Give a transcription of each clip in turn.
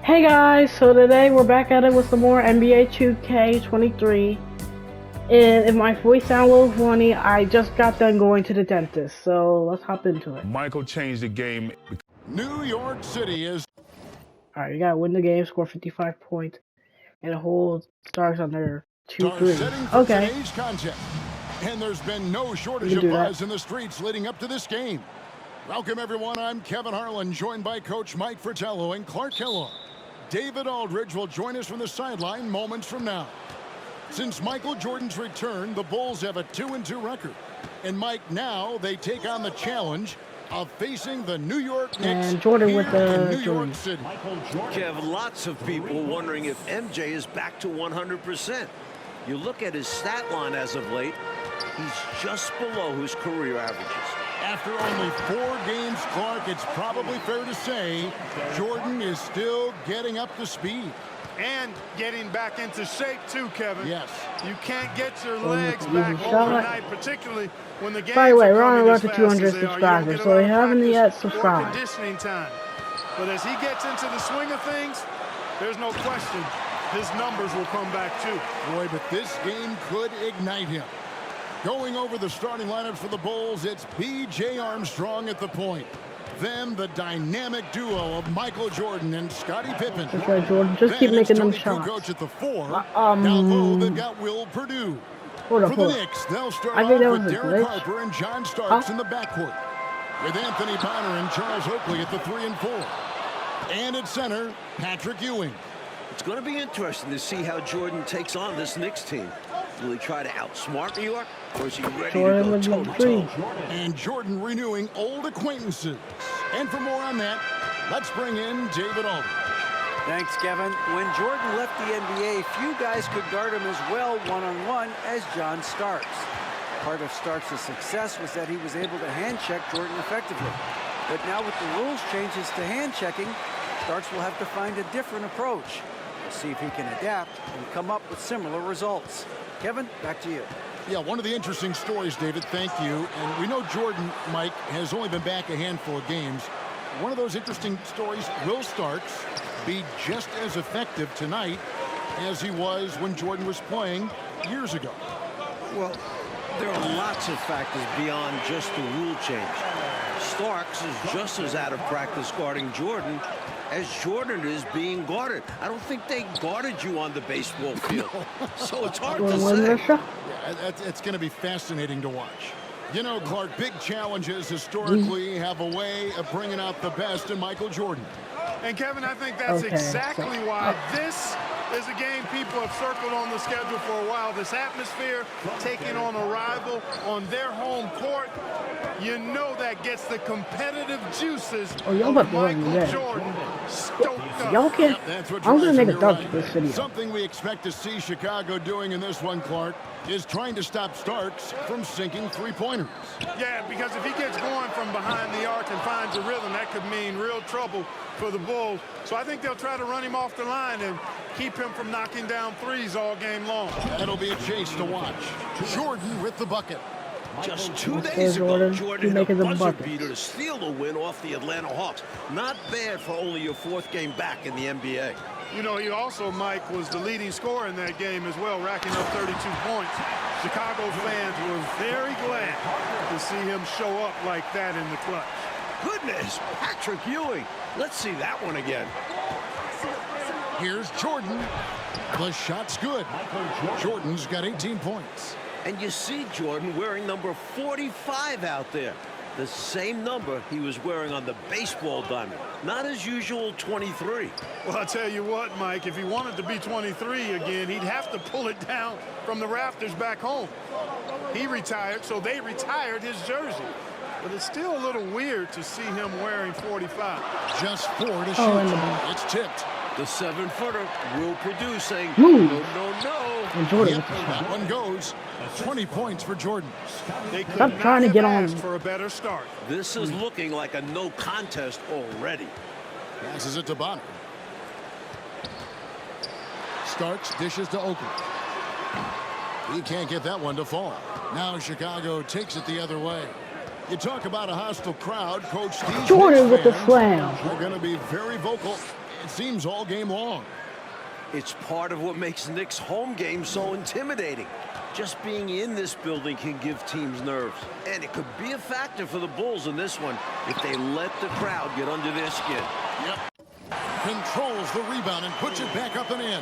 Hey guys, so today we're back at it with some more NBA 2K23. And if my voice sounds a little funny, I just got done going to the dentist, so let's hop into it. Michael changed the game. New York City is... Alright, you gotta win the game, score 55 points, and the whole starts under 2-3. Okay. Today's contest. And there's been no shortage of buzz in the streets leading up to this game. Welcome everyone, I'm Kevin Harlan, joined by Coach Mike Fratello and Clark Kellogg. David Aldridge will join us from the sideline moments from now. Since Michael Jordan's return, the Bulls have a 2-2 record. And Mike, now they take on the challenge of facing the New York Knicks and Jordan with the New York City. Kev, lots of people wondering if MJ is back to 100%. You look at his stat line as of late, he's just below his career averages. After only 4 games, Clark, it's probably fair to say Jordan is still getting up to speed. And getting back into shape, too, Kevin. Yes. You can't get your legs back overnight, particularly when the games By the way, we're are on the road coming to as fast 200 as they are. subscribers, so if you haven't yet, Or subscribe. conditioning time. But as he gets into the swing of things, there's no question his numbers will come back, too. Boy, but this game could ignite him. Going over the starting lineup for the Bulls, it's B.J. Armstrong at the point. Then the dynamic duo of Michael Jordan and Scottie Pippen. Okay, Jordan, just keep making them shots. Coach at the 4. Now, though, they've got Will Perdue. For the Knicks, they'll start I off think that with was a Derek glitch. Harper and John Starks in the backcourt. With Anthony Bonner and Charles Oakley at the 3 and 4. And at center, Patrick Ewing. It's going to be interesting to see how Jordan takes on this Knicks team. Will he try to outsmart New York, or is he ready to go toe-to-toe? And Jordan renewing old acquaintances. And for more on that, let's bring in David Aldridge. Thanks, Kevin. When Jordan left the NBA, few guys could guard him as well one-on-one as John Starks. Part of Starks' success was that he was able to hand-check Jordan effectively. But now with the rules changes to hand-checking, Starks will have to find a different approach. We'll see if he can adapt and come up with similar results. Kevin, back to you. Yeah, one of the interesting stories, David, thank you. And we know Jordan, Mike, has only been back a handful of games. One of those interesting stories, will Starks be just as effective tonight as he was when Jordan was playing years ago? Well, there are lots of factors beyond just the rule change. Starks is just as out of practice guarding Jordan as Jordan is being guarded. I don't think they guarded you on the baseball field. So it's hard to say. Yeah, it's going to be fascinating to watch. You know, Clark, big challenges historically have a way of bringing out the best in Michael Jordan. And, Kevin, I think that's exactly why this is a game people have circled on the schedule for a while. This atmosphere, taking on a rival on their home court, you know that gets the competitive juices of Michael Jordan stoked up. Y'all can't. I'm going to make a dunk for this video. Something we expect to see Chicago doing in this one, Clark, is trying to stop Starks from sinking three-pointers. Yeah, because if he gets going from behind the arc and finds a rhythm, that could mean real trouble for the Bulls. So I think they'll try to run him off the line and keep him from knocking down threes all game long. That'll be a chase to watch. Jordan with the bucket. Just 2 days ago, Jordan hit a buzzer beater to steal the win off the Atlanta Hawks. Not bad for only your 4th game back in the NBA. You know, he also, Mike, was the leading scorer in that game as well, racking up 32 points. Chicago fans were very glad to see him show up like that in the clutch. Goodness, Patrick Ewing. Let's see that one again. Here's Jordan. The shot's good. Jordan's got 18 points. And you see Jordan wearing number 45 out there. The same number he was wearing on the baseball diamond. Not his usual 23. Well, I'll tell you what, Mike, if he wanted to be 23 again, he'd have to pull it down from the rafters back home. He retired, so they retired his jersey. But it's still a little weird to see him wearing 45. Just 4 to shoot. It's tipped. The 7-footer will produce saying, no. And Jordan, that one goes. 20 points for Jordan. They could Stop trying to get on for a better start. This is looking like a no contest already. Passes it to Bonner. Starks dishes to Oakley. He can't get that one to fall. Now Chicago takes it the other way. You talk about a hostile crowd, Coach Steve Jordan with the slam. They're going to be very vocal it seems all game long. It's part of what makes Knicks' home games so intimidating. Just being in this building can give teams nerves. And it could be a factor for the Bulls in this one if they let the crowd get under their skin. Yep. Controls the rebound and puts it back up and in.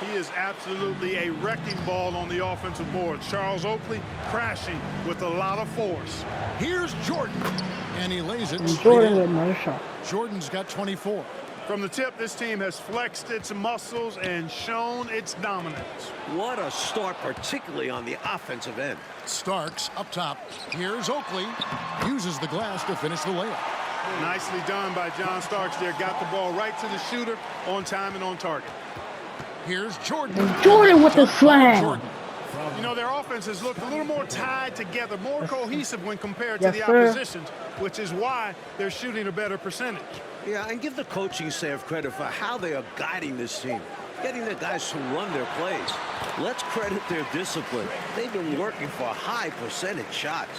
He is absolutely a wrecking ball on the offensive board. Charles Oakley crashing with a lot of force. Here's Jordan. And he lays it. Jordan with another shot. Jordan's got 24. From the tip, this team has flexed its muscles and shown its dominance. What a start, particularly on the offensive end. Starks up top. Here's Oakley. Uses the glass to finish the layup. Nicely done by John Starks there. Got the ball right to the shooter on time and on target. Here's Jordan. And Jordan with the slam. You know, their offenses look a little more tied together, more cohesive when compared to the opposition, which is why they're shooting a better percentage. Yeah, and give the coaching staff credit for how they are guiding this team, getting the guys to run their plays. Let's credit their discipline. They've been working for high percentage shots.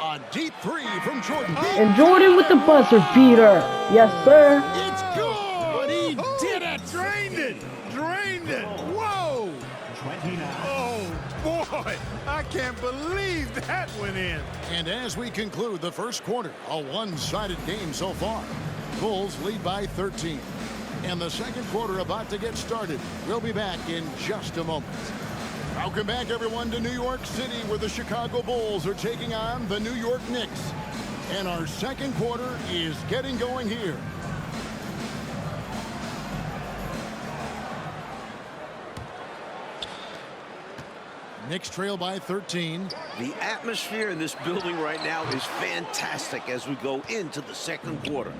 A deep three from Jordan. And Jordan with the buzzer beater. Yes, sir. It's good. He did it. Drained it. Drained it. Whoa. Oh, boy. I can't believe that went in. And as we conclude the first quarter, a one-sided game so far. Bulls lead by 13. And the second quarter about to get started. We'll be back in just a moment. Welcome back, everyone, to New York City, where the Chicago Bulls are taking on the New York Knicks. And our second quarter is getting going here. Knicks trail by 13. The atmosphere in this building right now is fantastic as we go into the second quarter.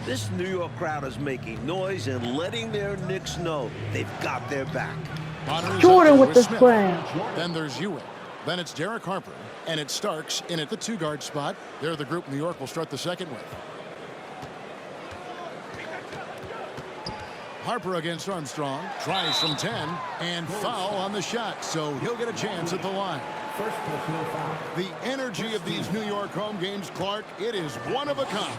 This New York crowd is making noise and letting their Knicks know they've got their back. Jordan with the slam. Then there's Ewing. Then it's Derek Harper. And it's Starks in at the two-guard spot. They're the group New York will start the second with. Harper against Armstrong. Tries from 10. And foul on the shot. So he'll get a chance at the line. The energy of these New York home games, Clark, it is one of a kind.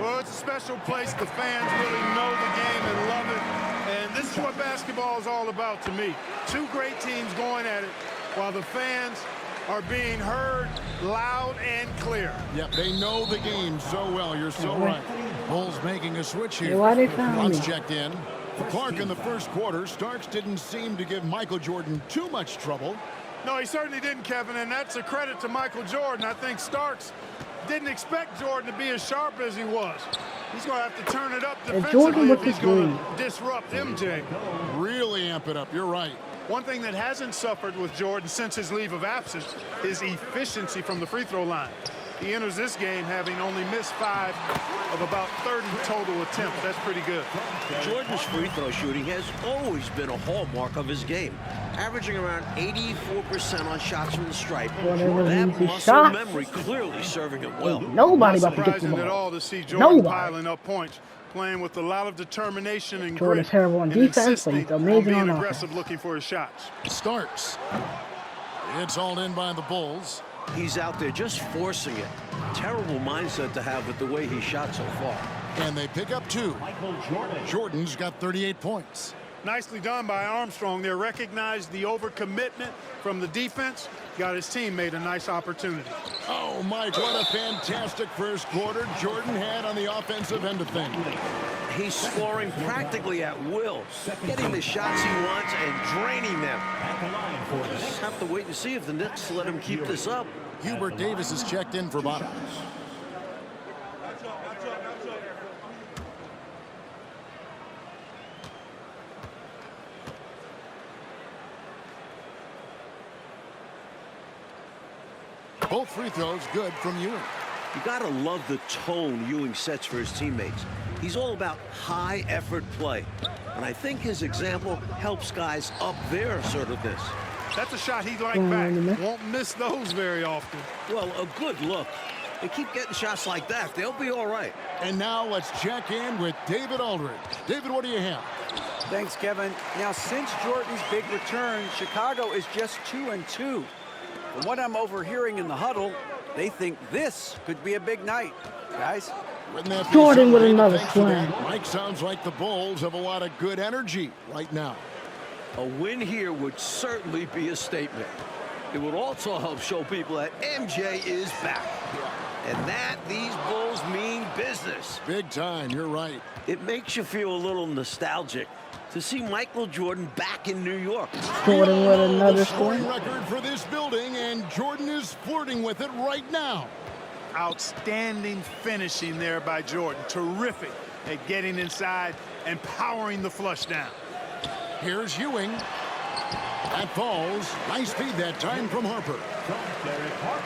Well, it's a special place. The fans really know the game and love it. And this is what basketball is all about to me. Two great teams going at it while the fans are being heard loud and clear. Yep, they know the game so well. You're so right. Bulls making a switch here. Why they found me? Checked in. Clark in the first quarter. Starks didn't seem to give Michael Jordan too much trouble. No, he certainly didn't, Kevin, and that's a credit to Michael Jordan. I think Starks didn't expect Jordan to be as sharp as he was. He's going to have to turn it up defensively if he's going to disrupt MJ. Really amp it up. You're right. One thing that hasn't suffered with Jordan since his leave of absence is efficiency from the free throw line. He enters this game having only missed 5 of about 30 total attempts. That's pretty good. Jordan's free throw shooting has always been a hallmark of his game, averaging around 84% on shots from the stripe. That muscle memory clearly serving him well. Nobody about to get the surprising ball. at all to see Jordan piling up points, playing with a lot of determination and Jordan's grit, terrible on and defense, but he's insisting amazing on on being offense. aggressive, looking for his shots. Starks. It's all in by the Bulls. He's out there just forcing it. Terrible mindset to have with the way he shot so far. And they pick up 2. Jordan's got 38 points. Nicely done by Armstrong there. Recognized the overcommitment from the defense. Got his teammate a nice opportunity. Oh, Mike, what a fantastic first quarter Jordan had on the offensive end of things. He's scoring practically at will, getting the shots he wants and draining them. Just have to wait and see if the Knicks let him keep this up. Hubert Davis is checked in for bottom. Both free throws good from Ewing. You gotta love the tone Ewing sets for his teammates. He's all about high effort play. And I think his example helps guys up their assertiveness. That's a shot he'd like back. Won't miss those very often. Well, a good look. They keep getting shots like that. They'll be all right. And now let's check in with David Aldridge. David, what do you have? Thanks, Kevin. Now, since Jordan's big return, Chicago is just 2-2. From what I'm overhearing in the huddle, They think this could be a big night, guys. Jordan with another slam. Mike, sounds like the Bulls have a lot of good energy right now. A win here would certainly be a statement. It would also help show people that MJ is back. And that these Bulls mean business. Big time, you're right. It makes you feel a little nostalgic to see Michael Jordan back in New York. Jordan with another scoring record for this building, and Jordan is flirting with it right now. Outstanding finishing there by Jordan. Terrific at getting inside and powering the flush down. Here's Ewing. That falls. Nice feed that time from Harper.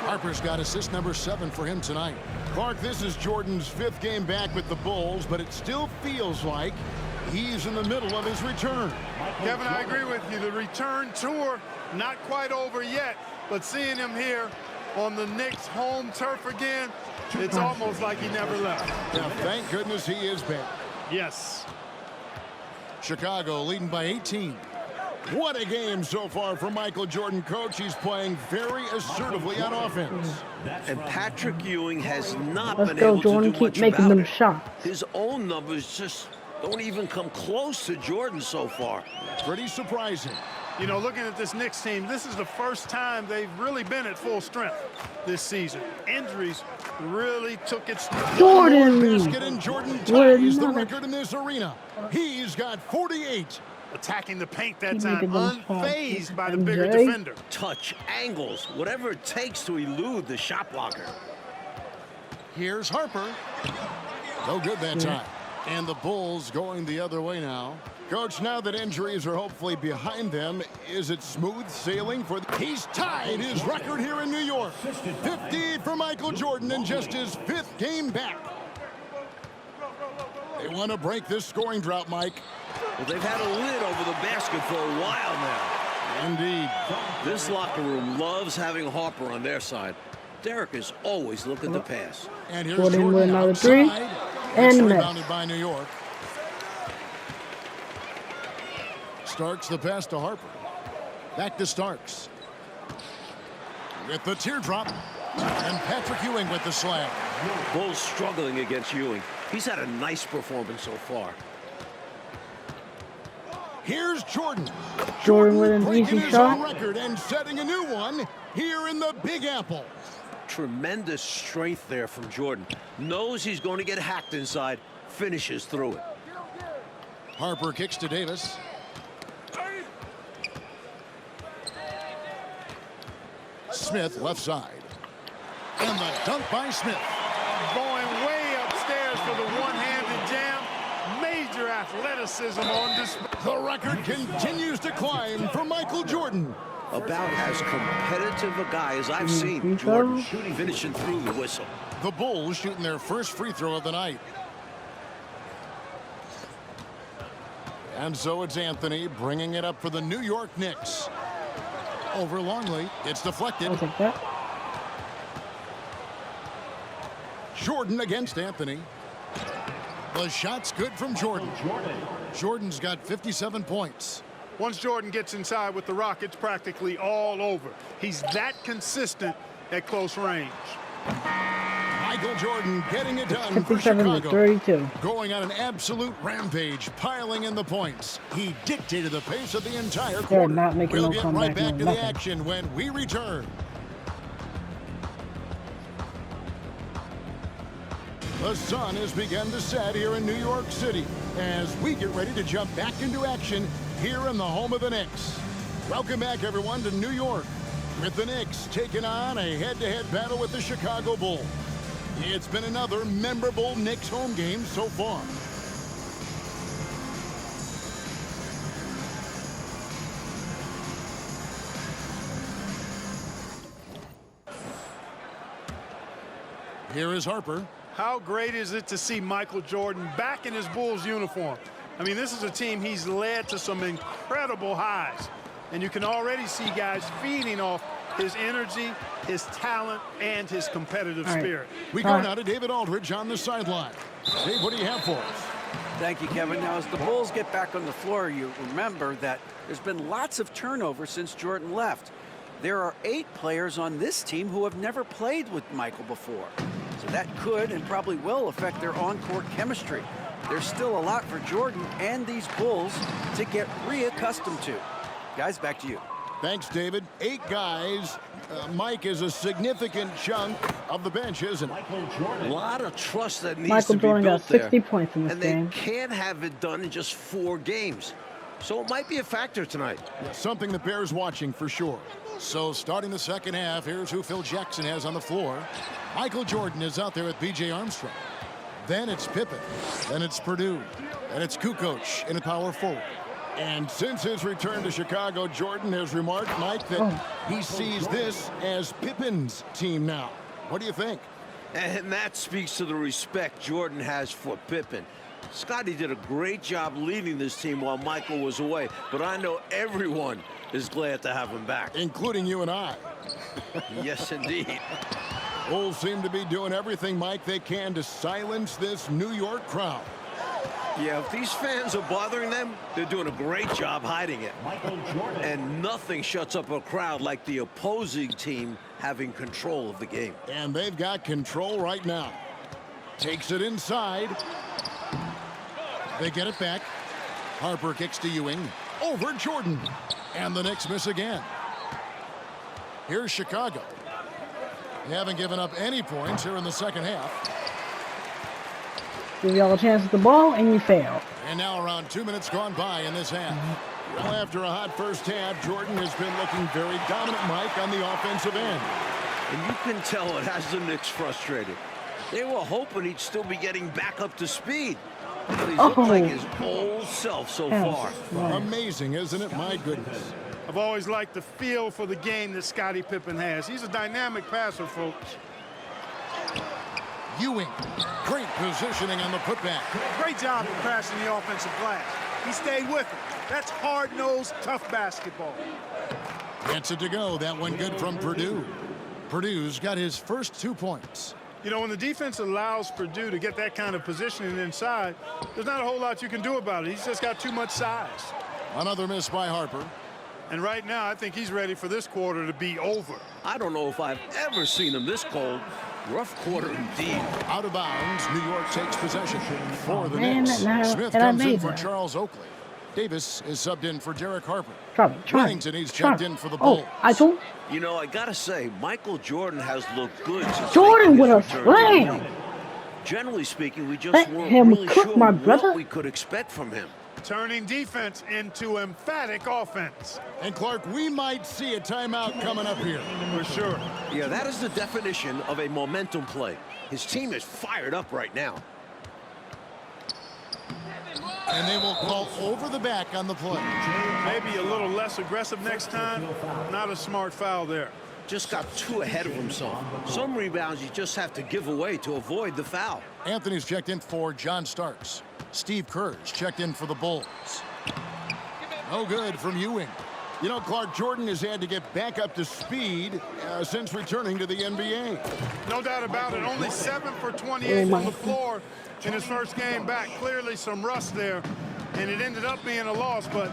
Harper's got assist number 7 for him tonight. Clark, this is Jordan's 5th game back with the Bulls, but it still feels like he's in the middle of his return. Kevin, I agree with you. The return tour not quite over yet, but seeing him here on the Knicks' home turf again, it's almost like he never left. Yeah, thank goodness he is back. Yes. Chicago leading by 18. What a game so far for Michael Jordan, coach. He's playing very assertively on offense. And Patrick Ewing has not Let's been go, able Jordan. to do much Keep making about them it. shots. His own numbers just don't even come close to Jordan so far. Pretty surprising. You know, looking at this Knicks team, this is the first time they've really been at full strength this season. Injuries really took its Jordan. Basket, and Jordan ties the record in this arena. He's got 48. Attacking the paint that Keep time, making them unfazed by the MJ. bigger defender. Touch, angles, whatever it takes to elude the shot blocker. Here's Harper. No good that time. And the Bulls going the other way now. Coach, now that injuries are hopefully behind them, is it smooth sailing for the... He's tied his record here in New York. 50 for Michael Jordan in just his 5th game back. They want to break this scoring drought, Mike. Well, they've had a lid over the basket for a while now. Indeed. This locker room loves having Harper on their side. Derek is always looking to pass. And here's Jordan with Jordan another outside. 3. It's And rebounded by New York. Starks the pass to Harper. Back to Starks. With the teardrop. And Patrick Ewing with the slam. Bulls struggling against Ewing. He's had a nice performance so far. Here's Jordan. Jordan with an breaking easy his own shot. record and setting a new one here in the Big Apple. Tremendous strength there from Jordan. Knows he's going to get hacked inside. Finishes through it. Harper kicks to Davis. Smith left side. And the dunk by Smith. Going way upstairs for the one-handed jam. Major athleticism on display. The record continues to climb for Michael Jordan. About as competitive a guy as I've seen. Jordan finishing through the whistle. The Bulls shooting their first free throw of the night. And so it's Anthony bringing it up for the New York Knicks. Over Longley. It's deflected. I'll take that. Jordan against Anthony. The shot's good from Jordan. Jordan's got 57 points. Once Jordan gets inside with the Rockets, practically all over. He's that consistent at close range. Michael Jordan getting it done for 57 to Chicago. 32. Going on an absolute rampage, piling in the points. He dictated the pace of the entire They're quarter. not making We'll no get comeback, right back no to nothing. the action when we return. The sun has begun to set here in New York City as we get ready to jump back into action here in the home of the Knicks. Welcome back, everyone, to New York, with the Knicks taking on a head-to-head battle with the Chicago Bulls. It's been another memorable Knicks home game so far. Here is Harper. How great is it to see Michael Jordan back in his Bulls uniform? I mean, this is a team he's led to some incredible highs. And you can already see guys feeding off his energy, his talent, and his competitive spirit. We go now to David Aldridge on the sideline. Dave, what do you have for us? Thank you, Kevin. Now, as the Bulls get back on the floor, you remember that there's been lots of turnover since Jordan left. There are 8 players on this team who have never played with Michael before. So that could and probably will affect their on-court chemistry. There's still a lot for Jordan and these Bulls to get reaccustomed to. Guys, back to you. Thanks, David. 8 guys. Mike is a significant chunk of the bench, isn't it? A lot of trust that needs Michael to be Jordan built got there. 60 points in this and game. they can't have it done in just 4 games. So it might be a factor tonight. Something that bears watching for sure. So starting the second half, here's who Phil Jackson has on the floor. Michael Jordan is out there with B.J. Armstrong. Then it's Pippen. Then it's Purdue. And it's Kukoc in a power forward. And since his return to Chicago, Jordan has remarked, Mike, that he sees this as Pippen's team now. What do you think? And that speaks to the respect Jordan has for Pippen. Scotty did a great job leading this team while Michael was away, but I know everyone is glad to have him back. Including you and I. Yes, indeed. Bulls seem to be doing everything, Mike, they can to silence this New York crowd. Yeah, if these fans are bothering them, they're doing a great job hiding it. And nothing shuts up a crowd like the opposing team having control of the game. And they've got control right now. Takes it inside. They get it back. Harper kicks to Ewing. Over Jordan. And the Knicks miss again. Here's Chicago. They haven't given up any points here in the second half. Give y'all a chance at the ball, and you fail. And now around 2 minutes gone by in this half. Well, after a hot first half, Jordan has been looking very dominant, Mike, on the offensive end. And you can tell it has the Knicks frustrated. They were hoping he'd still be getting back up to speed. But he's looked like his old self so far. Amazing, isn't it? My goodness. I've always liked the feel for the game that Scottie Pippen has. He's a dynamic passer, folks. Ewing, great positioning on the putback. Great job of crashing the offensive glass. He stayed with it. That's hard-nosed, tough basketball. Gets it to go. That one good from Purdue. Purdue's got his first 2 points. You know, when the defense allows Purdue to get that kind of positioning inside, there's not a whole lot you can do about it. He's just got too much size. Another miss by Harper. And right now, I think he's ready for this quarter to be over. I don't know if I've ever seen him this cold. Rough quarter indeed. Out of bounds, New York takes possession for the Man, Knicks. now- Smith and I comes in made for that. Charles Oakley. Davis is subbed in for Derek Harper. Charlie. Whittington, he's checked in for the Bulls. Oh, I told You know, I gotta say, Michael Jordan has looked good since Jordan making with a his return to the slam. league. Generally speaking, we just Let weren't him really cook, sure my brother. what we could expect from him. Turning defense into emphatic offense. And Clark, we might see a timeout coming up here. For sure. Yeah, that is the definition of a momentum play. His team is fired up right now. And they will call over the back on the play. Maybe a little less aggressive next time. Not a smart foul there. Just got too ahead of himself. Some rebounds you just have to give away to avoid the foul. Anthony's checked in for John Starks. Steve Kerr's checked in for the Bulls. No good from Ewing. You know, Clark, Jordan has had to get back up to speed since returning to the NBA. No doubt about it. Only 7 for 28 on the floor in his first game back. Clearly some rust there, and it ended up being a loss, but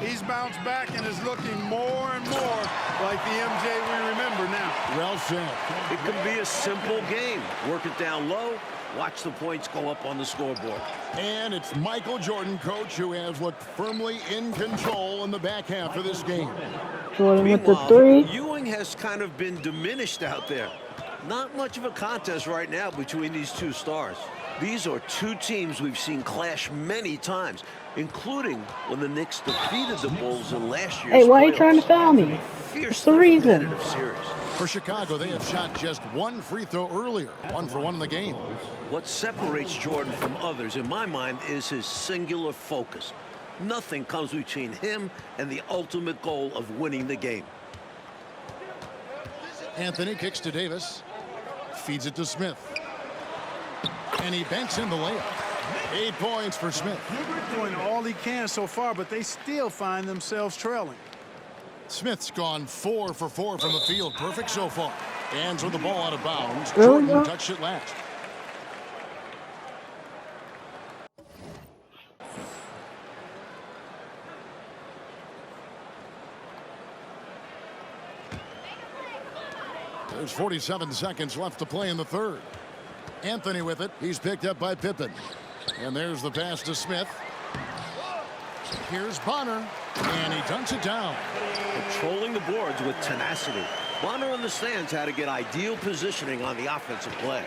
he's bounced back and is looking more and more like the MJ we remember now. Well said. It can be a simple game. Work it down low, watch the points go up on the scoreboard. And it's Michael Jordan, coach, who has looked firmly in control in the back half of this game. Jordan with the Meanwhile, three. Ewing has kind of been diminished out there. Not much of a contest right now between these two stars. These are two teams we've seen clash many times, including when the Knicks defeated the Bulls in last year's Hey, why are you playoffs. trying to foul me? What's Fiercely the reason? competitive series. For Chicago, they have shot just one free throw earlier, 1 for 1 in the game. What separates Jordan from others, in my mind, is his singular focus. Nothing comes between him and the ultimate goal of winning the game. Anthony kicks to Davis, feeds it to Smith. And he banks in the layup. 8 points for Smith. Doing all he can so far, but they still find themselves trailing. Smith's gone 4 for 4 from the field. Perfect so far. Hands with the ball out of bounds. Really? Jordan touched it last. There's 47 seconds left to play in the third. Anthony with it. He's picked up by Pippen. And there's the pass to Smith. Here's Bonner, and he dunks it down. Controlling the boards with tenacity. Bonner understands how to get ideal positioning on the offensive plays.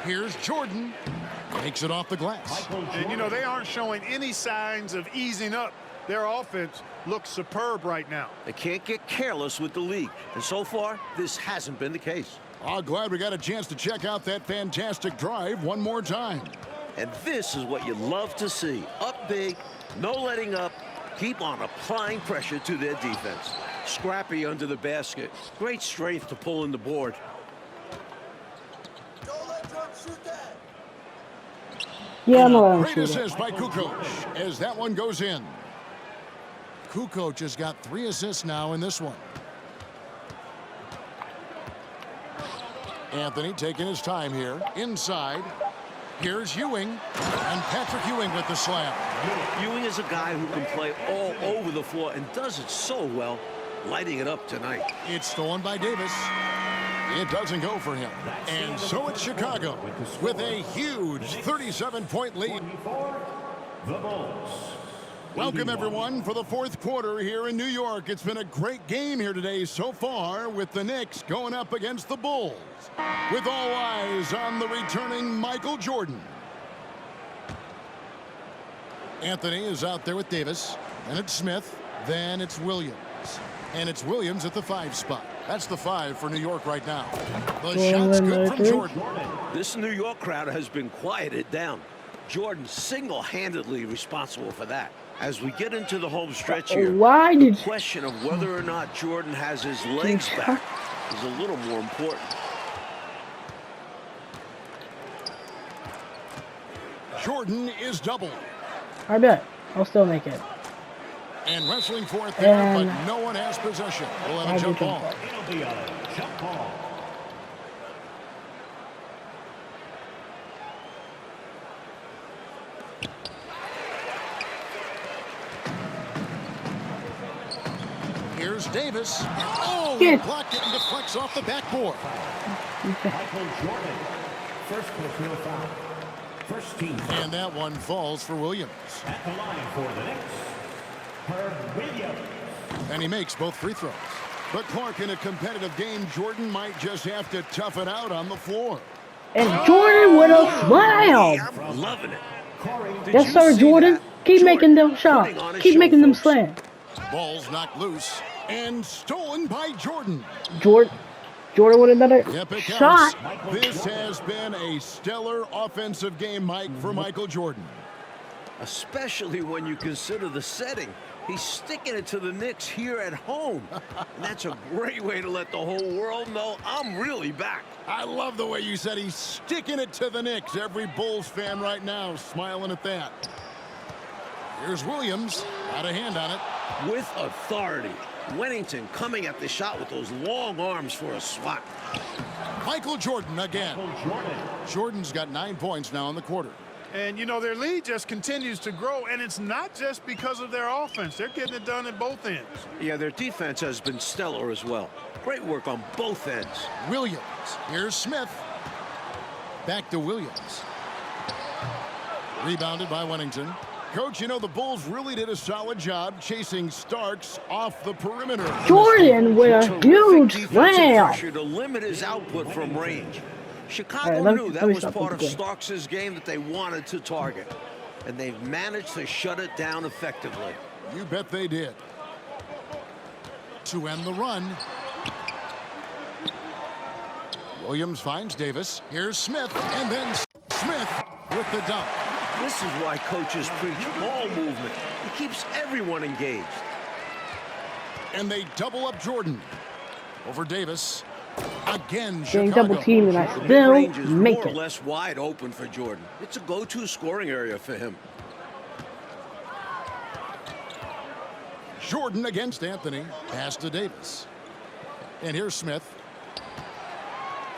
Here's Jordan. Takes it off the glass. And, you know, they aren't showing any signs of easing up. Their offense looks superb right now. They can't get careless with the league. And so far, this hasn't been the case. Oh, glad we got a chance to check out that fantastic drive one more time. And this is what you love to see. Up big, no letting up. Keep on applying pressure to their defense. Scrappy under the basket. Great strength to pull in the board. Yeah, I'm allowed Great to shoot it. assist by Kukoc as that one goes in. Kukoc has got 3 assists now in this one. Anthony taking his time here. Inside. Here's Ewing. And Patrick Ewing with the slam. Ewing is a guy who can play all over the floor and does it so well, lighting it up tonight. It's stolen by Davis. It doesn't go for him. And so it's Chicago with a huge 37-point lead. The Bulls. Welcome, everyone, for the fourth quarter here in New York. It's been a great game here today so far with the Knicks going up against the Bulls. With all eyes on the returning Michael Jordan. Anthony is out there with Davis. And it's Smith. Then it's Williams. And it's Williams at the 5 spot. That's the 5 for New York right now. The shot's good from Jordan. This New York crowd has been quieted down. Jordan single-handedly responsible for that. As we get into the home stretch here, the question of whether or not Jordan has his legs back is a little more important. Jordan is doubled. I bet. I'll still make it. And wrestling for it there, but no one has possession. We'll have a jump ball. It'll be a jump ball. Here's Davis. Oh, he blocked it and deflects off the backboard. Michael Jordan. First personal foul. First team. And that one falls for Williams. At the line for the Knicks, Herb Williams. And he makes both free throws. But Clark, in a competitive game, Jordan might just have to tough it out on the floor. And Jordan with a slam. I'm loving it. Yes, sir, Jordan. Keep making them shots. Keep making them slam. Ball's knocked loose and stolen by Jordan. Jordan with another shot. This has been a stellar offensive game, Mike, for Michael Jordan. Especially when you consider the setting. He's sticking it to the Knicks here at home. And that's a great way to let the whole world know I'm really back. I love the way you said he's sticking it to the Knicks. Every Bulls fan right now smiling at that. Here's Williams. Got a hand on it. With authority. Wennington coming at the shot with those long arms for a swat. Michael Jordan again. Jordan's got 9 points now in the quarter. And, you know, their lead just continues to grow, and it's not just because of their offense. They're getting it done at both ends. Yeah, their defense has been stellar as well. Great work on both ends. Williams. Here's Smith. Back to Williams. Rebounded by Wennington. Coach, you know, the Bulls really did a solid job chasing Starks off the perimeter. Jordan with a huge slam. Pressure to limit his output from range. Chicago knew that was part of Starks' game that they wanted to target. And they've managed to shut it down effectively. You bet they did. To end the run. Williams finds Davis. Here's Smith. And then Smith with the dunk. This is why coaches preach ball movement. It keeps everyone engaged. And they double up Jordan. Over Davis. Again, Getting Chicago. double teamed, and I still Range is make more or it. less wide open for Jordan. It's a go-to scoring area for him. Jordan against Anthony. Pass to Davis. And here's Smith.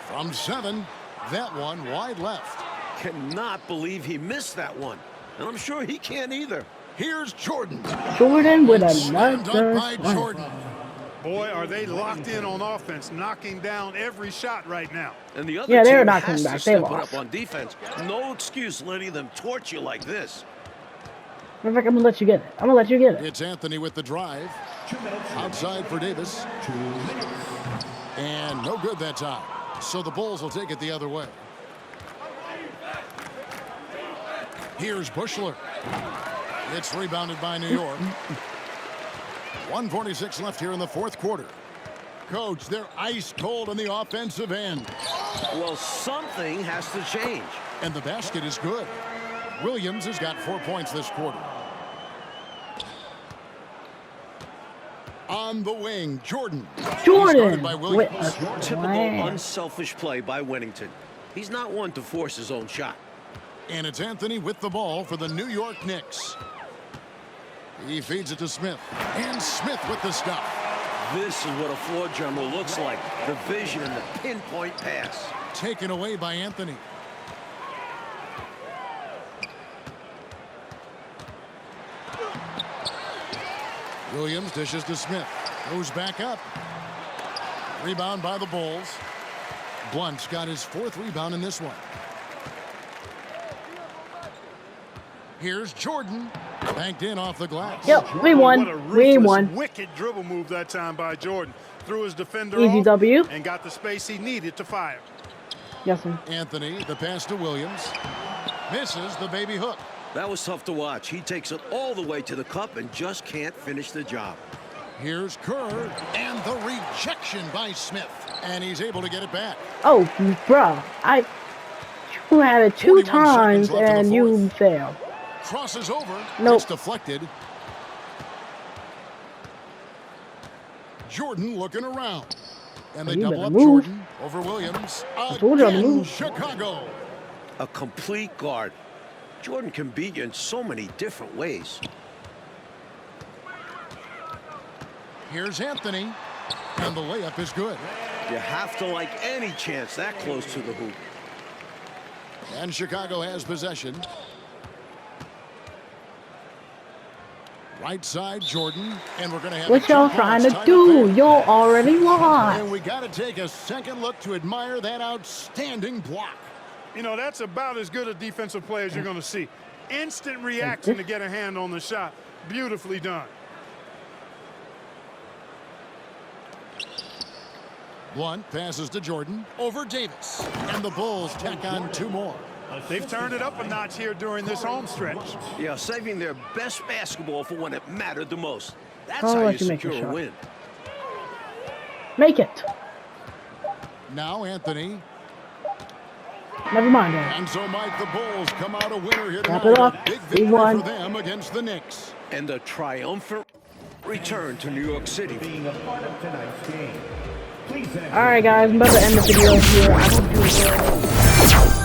From 7. That one wide left. Cannot believe he missed that one. And I'm sure he can't either. Here's Jordan. Jordan with Slammed up another by slam. Jordan. Boy, are they locked in on offense, knocking down every shot right now. And the other Yeah, they're team not has coming to back. They step it lost. up on defense. No excuse letting them torch you like this. Matter of fact, I'm gonna let you get it. I'm gonna let you get it. It's Anthony with the drive. Outside for Davis. And no good that time. So the Bulls will take it the other way. Here's Bushler. It's rebounded by New York. 1:46 left here in the fourth quarter. Coach, they're ice cold on the offensive end. Well, something has to change. And the basket is good. Williams has got 4 points this quarter. On the wing, Jordan. Jordan. By Williams. Typical Wow. unselfish play by Wennington. He's not one to force his own shot. And it's Anthony with the ball for the New York Knicks. He feeds it to Smith. And Smith with the stop. This is what a floor general looks like. The vision and the pinpoint pass. Taken away by Anthony. Williams dishes to Smith. Goes back up. Rebound by the Bulls. Blunt's got his 4th rebound in this one. Here's Jordan. Banked in off the glass. Yep, we What a won. We ruthless, won. wicked dribble move that time by Jordan. Threw his defender Easy off W. and got the space he needed to fire. Yes, sir. Anthony, the pass to Williams. Misses the baby hook. That was tough to watch. He takes it all the way to the cup and just can't finish the job. Here's Kerr. And the rejection by Smith. And he's able to get it back. Oh, bruh. You had it 2 41 times seconds left in the and you failed. Crosses over. Nope. It's deflected. Jordan looking around. And they You double better up move. Jordan over Williams. told you to Again, move. Chicago. A complete guard. Jordan can beat you in so many different ways. Here's Anthony. And the layup is good. You have to like any chance that close to the hoop. And Chicago has possession. Right side, Jordan. And we're going to have What a y'all jump trying ball. to It's tied do? up there. Y'all already lost. And we got to take a second look to admire that outstanding block. You know, that's about as good a defensive play as you're going to see. Instant reaction to get a hand on the shot. Beautifully done. Blunt passes to Jordan over Davis. And the Bulls tack on 2 more. They've turned it up a notch here during this home stretch. Yeah, saving their best basketball for when it mattered the most. That's I'll how you let you make secure your a shot. win. Make it. Now Anthony. Never mind that. And so, Mike, the Bulls come out a winner here Wrap tonight. it up. A big We victory won. for them against the Knicks. And a triumphant return to New York City. Being a part of tonight's game. Please enter. Alright, guys, I'm about to end the video here. I hope you enjoyed it.